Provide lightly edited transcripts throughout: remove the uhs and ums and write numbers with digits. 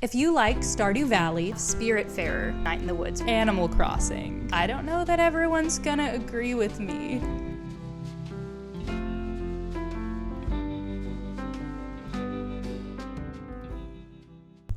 If you like Stardew Valley, Spiritfarer, Night in the Woods, Animal Crossing, I don't know that everyone's gonna agree with me.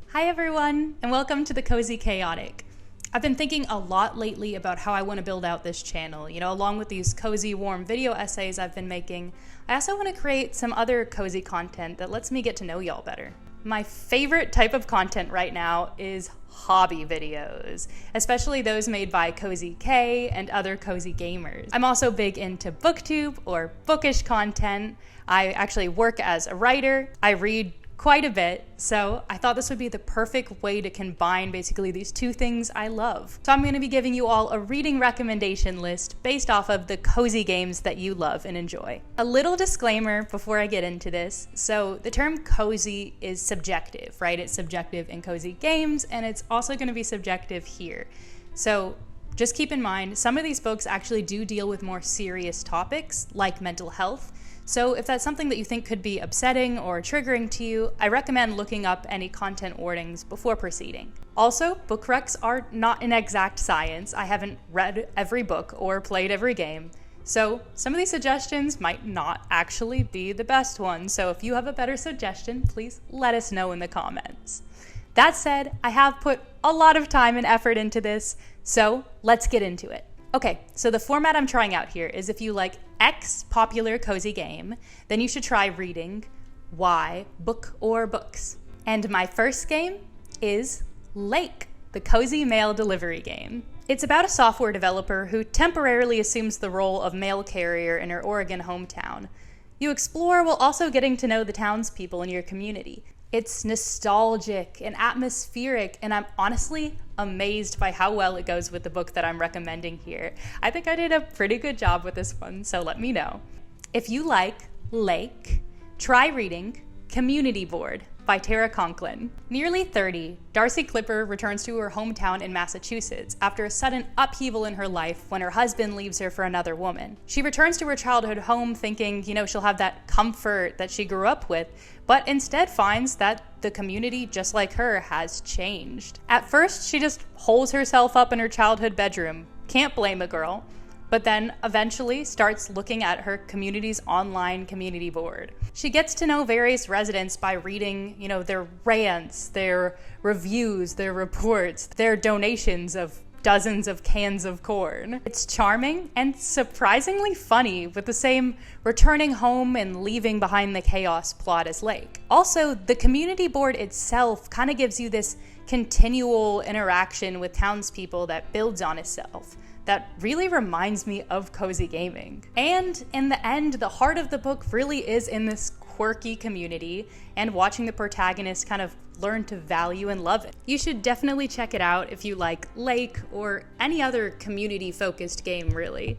Hi everyone, and welcome to the Cozy Chaotic. I've been thinking a lot lately about how I want to build out this channel. Along with these cozy, warm video essays I've been making, I also want to create some other cozy content that lets me get to know y'all better. My favorite type of content right now is hobby videos, especially those made by Cozy K and other cozy gamers. I'm also big into Booktube or bookish content. I actually work as a writer. I read quite a bit, so I thought this would be the perfect way to combine basically these two things I love. So I'm going to be giving you all a reading recommendation list based off of the cozy games that you love and enjoy. A little disclaimer before I get into this. So the term cozy is subjective, right? It's subjective in cozy games, and it's also going to be subjective here. So just keep in mind, some of these books actually do deal with more serious topics like mental health. So if that's something that you think could be upsetting or triggering to you, I recommend looking up any content warnings before proceeding. Also, book recs are not an exact science. I haven't read every book or played every game. So some of these suggestions might not actually be the best ones. So if you have a better suggestion, please let us know in the comments. That said, I have put a lot of time and effort into this, so let's get into it. Okay, so the format I'm trying out here is if you like X popular cozy game, then you should try reading Y book or books. And my first game is Lake, the cozy mail delivery game. It's about a software developer who temporarily assumes the role of mail carrier in her Oregon hometown. You explore while also getting to know the townspeople in your community. It's nostalgic and atmospheric, and I'm honestly amazed by how well it goes with the book that I'm recommending here. I think I did a pretty good job with this one, so let me know. If you like Lake, try reading Community Board by Tara Conklin. Nearly 30, Darcy Clipper returns to her hometown in Massachusetts after a sudden upheaval in her life when her husband leaves her for another woman. She returns to her childhood home thinking, she'll have that comfort that she grew up with, but instead finds that the community, just like her, has changed. At first, she just holes herself up in her childhood bedroom. Can't blame a girl. But then eventually starts looking at her community's online community board. She gets to know various residents by reading, their rants, their reviews, their reports, their donations of dozens of cans of corn. It's charming and surprisingly funny, with the same returning home and leaving behind the chaos plot as Lake. Also, the community board itself kind of gives you this continual interaction with townspeople that builds on itself. That really reminds me of cozy gaming. And in the end, the heart of the book really is in this quirky community and watching the protagonist kind of learn to value and love it. You should definitely check it out if you like Lake or any other community-focused game, really.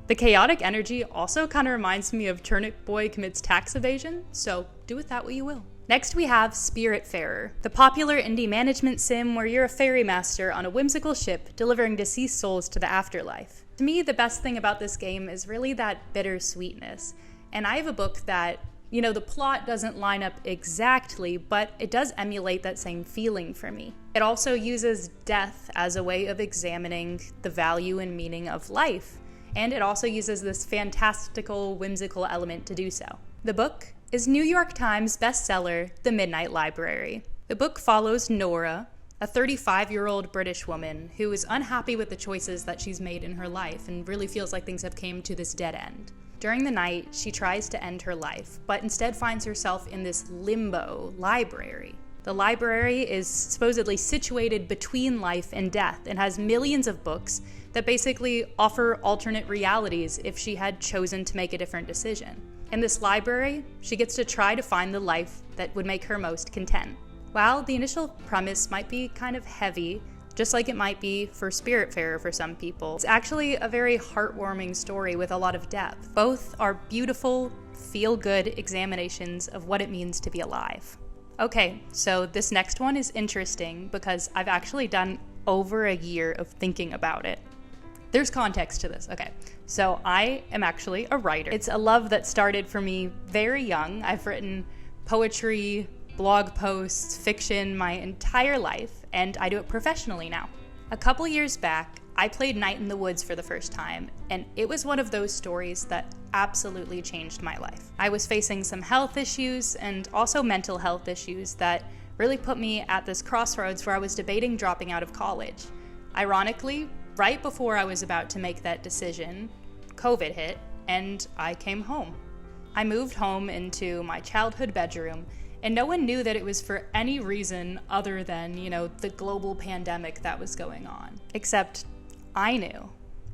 The chaotic energy also kind of reminds me of Turnip Boy Commits Tax Evasion, so do with that what you will. Next we have Spiritfarer, the popular indie management sim where you're a ferry master on a whimsical ship delivering deceased souls to the afterlife. To me, the best thing about this game is really that bittersweetness. And I have a book that, the plot doesn't line up exactly, but it does emulate that same feeling for me. It also uses death as a way of examining the value and meaning of life. And it also uses this fantastical, whimsical element to do so. The book is New York Times bestseller, The Midnight Library. The book follows Nora, a 35-year-old British woman who is unhappy with the choices that she's made in her life and really feels like things have come to this dead end. During the night, she tries to end her life, but instead finds herself in this limbo library. The library is supposedly situated between life and death and has millions of books that basically offer alternate realities if she had chosen to make a different decision. In this library, she gets to try to find the life that would make her most content. While the initial premise might be kind of heavy, just like it might be for Spiritfarer for some people, it's actually a very heartwarming story with a lot of depth. Both are beautiful, feel-good examinations of what it means to be alive. Okay, so this next one is interesting because I've actually done over a year of thinking about it. There's context to this. Okay, so I am actually a writer. It's a love that started for me very young. I've written poetry, blog posts, fiction my entire life, and I do it professionally now. A couple years back, I played Night in the Woods for the first time, and it was one of those stories that absolutely changed my life. I was facing some health issues and also mental health issues that really put me at this crossroads where I was debating dropping out of college. Ironically, right before I was about to make that decision, COVID hit, and I came home. I moved home into my childhood bedroom, and no one knew that it was for any reason other than, the global pandemic that was going on. Except I knew.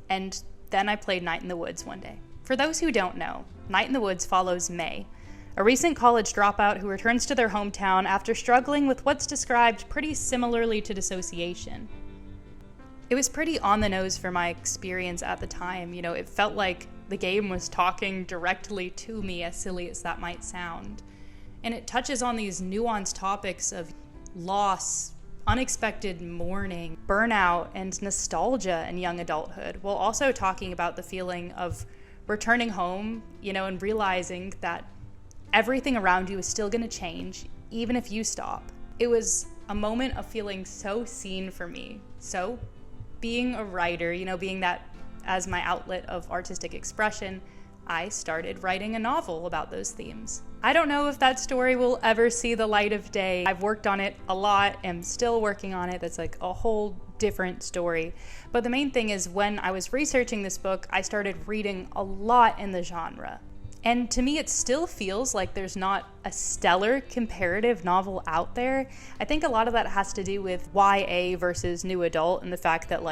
And then I played Night in the Woods one day. For those who don't know, Night in the Woods follows May, a recent college dropout who returns to their hometown after struggling with what's described pretty similarly to dissociation. It was pretty on the nose for my experience at the time. It felt like the game was talking directly to me, as silly as that might sound. And it touches on these nuanced topics of loss, unexpected mourning, burnout, and nostalgia in young adulthood, while also talking about the feeling of returning home, and realizing that everything around you is still going to change, even if you stop. It was a moment of feeling so seen for me. So, being a writer, being that as my outlet of artistic expression, I started writing a novel about those themes. I don't know if that story will ever see the light of day. I've worked on it a lot, am still working on it. That's like a whole different story. But the main thing is, when I was researching this book, I started reading a lot in the genre. And to me, it still feels like there's not a stellar comparative novel out there. I think a lot of that has to do with YA versus new adult, and the fact that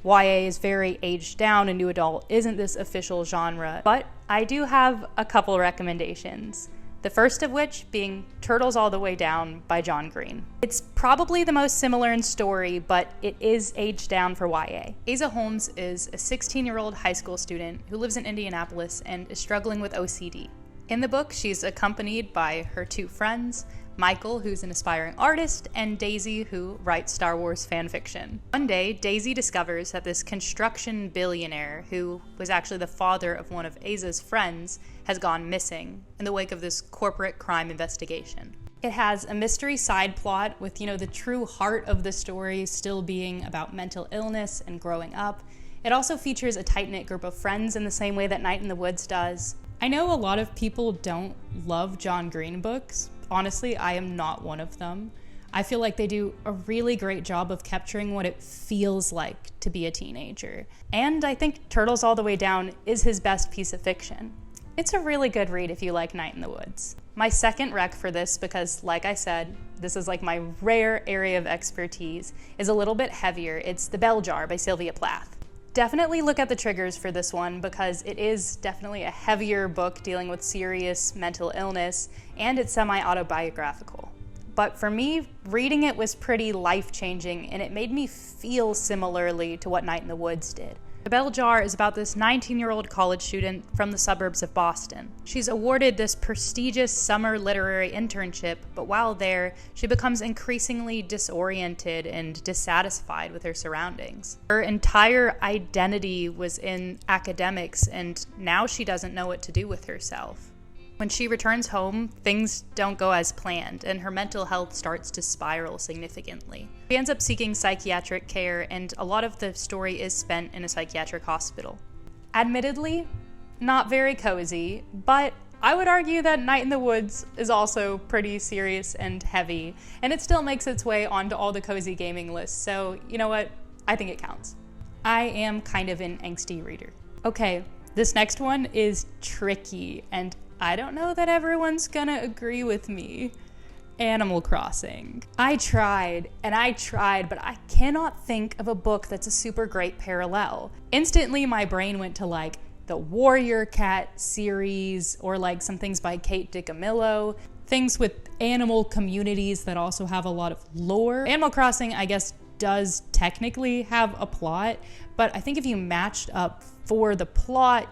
YA is very aged down and new adult isn't this official genre. But I do have a couple recommendations. The first of which being Turtles All the Way Down by John Green. It's probably the most similar in story, but it is aged down for YA. Asa Holmes is a 16-year-old high school student who lives in Indianapolis and is struggling with OCD. In the book, she's accompanied by her two friends, Michael, who's an aspiring artist, and Daisy, who writes Star Wars fan fiction. One day, Daisy discovers that this construction billionaire, who was actually the father of one of Asa's friends, has gone missing in the wake of this corporate crime investigation. It has a mystery side plot with, the true heart of the story still being about mental illness and growing up. It also features a tight-knit group of friends in the same way that Night in the Woods does. I know a lot of people don't love John Green books. Honestly, I am not one of them. I feel like they do a really great job of capturing what it feels like to be a teenager. And I think Turtles All the Way Down is his best piece of fiction. It's a really good read if you like Night in the Woods. My second rec for this, because like I said, this is like my rare area of expertise, is a little bit heavier. It's The Bell Jar by Sylvia Plath. Definitely look at the triggers for this one, because it is definitely a heavier book dealing with serious mental illness, and it's semi-autobiographical. But for me, reading it was pretty life-changing, and it made me feel similarly to what Night in the Woods did. The Bell Jar is about this 19-year-old college student from the suburbs of Boston. She's awarded this prestigious summer literary internship, but while there, she becomes increasingly disoriented and dissatisfied with her surroundings. Her entire identity was in academics, and now she doesn't know what to do with herself. When she returns home, things don't go as planned, and her mental health starts to spiral significantly. She ends up seeking psychiatric care, and a lot of the story is spent in a psychiatric hospital. Admittedly, not very cozy, but I would argue that Night in the Woods is also pretty serious and heavy, and it still makes its way onto all the cozy gaming lists, so you know what? I think it counts. I am kind of an angsty reader. Okay, this next one is tricky, and I don't know that everyone's gonna agree with me. Animal Crossing. I tried, but I cannot think of a book that's a super great parallel. Instantly, my brain went to the Warrior Cat series, or some things by Kate DiCamillo, things with animal communities that also have a lot of lore. Animal Crossing, I guess, does technically have a plot, but I think if you matched up for the plot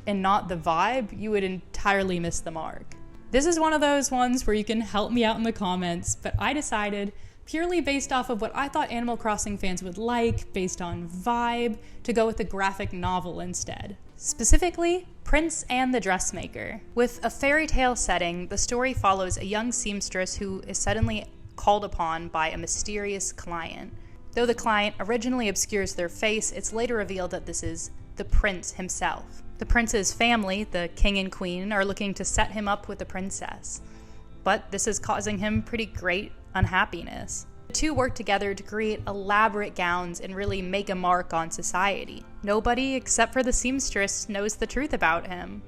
and not the vibe, you would entirely miss the mark. This is one of those ones where you can help me out in the comments, but I decided, purely based off of what I thought Animal Crossing fans would like, based on vibe, to go with the graphic novel instead. Specifically, Prince and the Dressmaker. With a fairy tale setting, the story follows a young seamstress who is suddenly called upon by a mysterious client. Though the client originally obscures their face, it's later revealed that this is the prince himself. The prince's family, the king and queen, are looking to set him up with the princess, but this is causing him pretty great unhappiness. The two work together to create elaborate gowns and really make a mark on society. Nobody except for the seamstress knows the truth about him.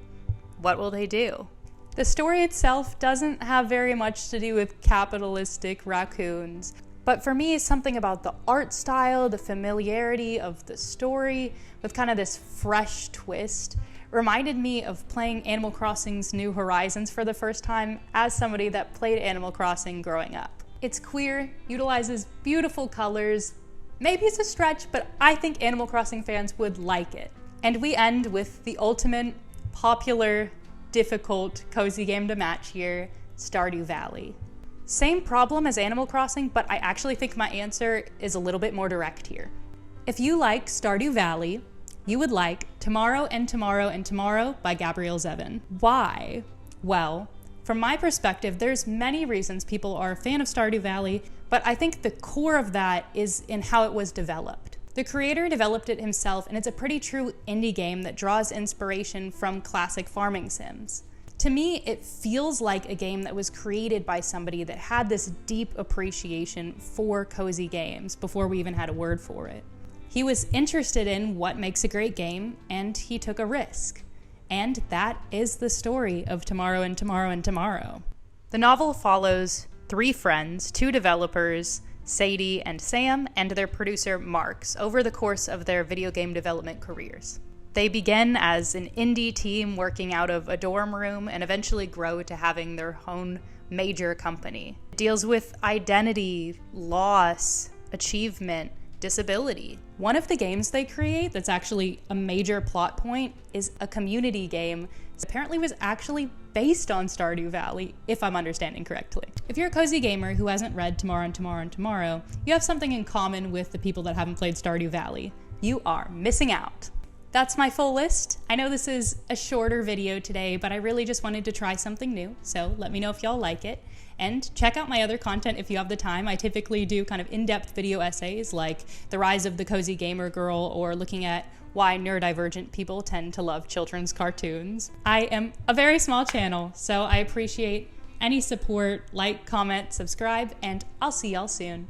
What will they do? The story itself doesn't have very much to do with capitalistic raccoons, but for me, it's something about the art style, the familiarity of the story, with kind of this fresh twist, reminded me of playing Animal Crossing's New Horizons for the first time as somebody that played Animal Crossing growing up. It's queer, utilizes beautiful colors. Maybe it's a stretch, but I think Animal Crossing fans would like it. And we end with the ultimate popular, difficult, cozy game to match here, Stardew Valley. Same problem as Animal Crossing, but I actually think my answer is a little bit more direct here. If you like Stardew Valley, you would like Tomorrow and Tomorrow and Tomorrow by Gabrielle Zevin. Why? Well, from my perspective, there's many reasons people are a fan of Stardew Valley, but I think the core of that is in how it was developed. The creator developed it himself, and it's a pretty true indie game that draws inspiration from classic farming sims. To me, it feels like a game that was created by somebody that had this deep appreciation for cozy games before we even had a word for it. He was interested in what makes a great game, and he took a risk. And that is the story of Tomorrow and Tomorrow and Tomorrow. The novel follows three friends, two developers, Sadie and Sam, and their producer Marks, over the course of their video game development careers. They begin as an indie team working out of a dorm room and eventually grow to having their own major company. It deals with identity, loss, achievement, disability. One of the games they create that's actually a major plot point is a community game. Apparently was actually based on Stardew Valley, if I'm understanding correctly. If you're a cozy gamer who hasn't read Tomorrow and Tomorrow and Tomorrow, you have something in common with the people that haven't played Stardew Valley. You are missing out. That's my full list. I know this is a shorter video today, but I really just wanted to try something new, so let me know if y'all like it. And check out my other content if you have the time. I typically do kind of in-depth video essays like the rise of the cozy gamer girl or looking at why neurodivergent people tend to love children's cartoons. I am a very small channel, so I appreciate any support, like, comment, subscribe, and I'll see y'all soon.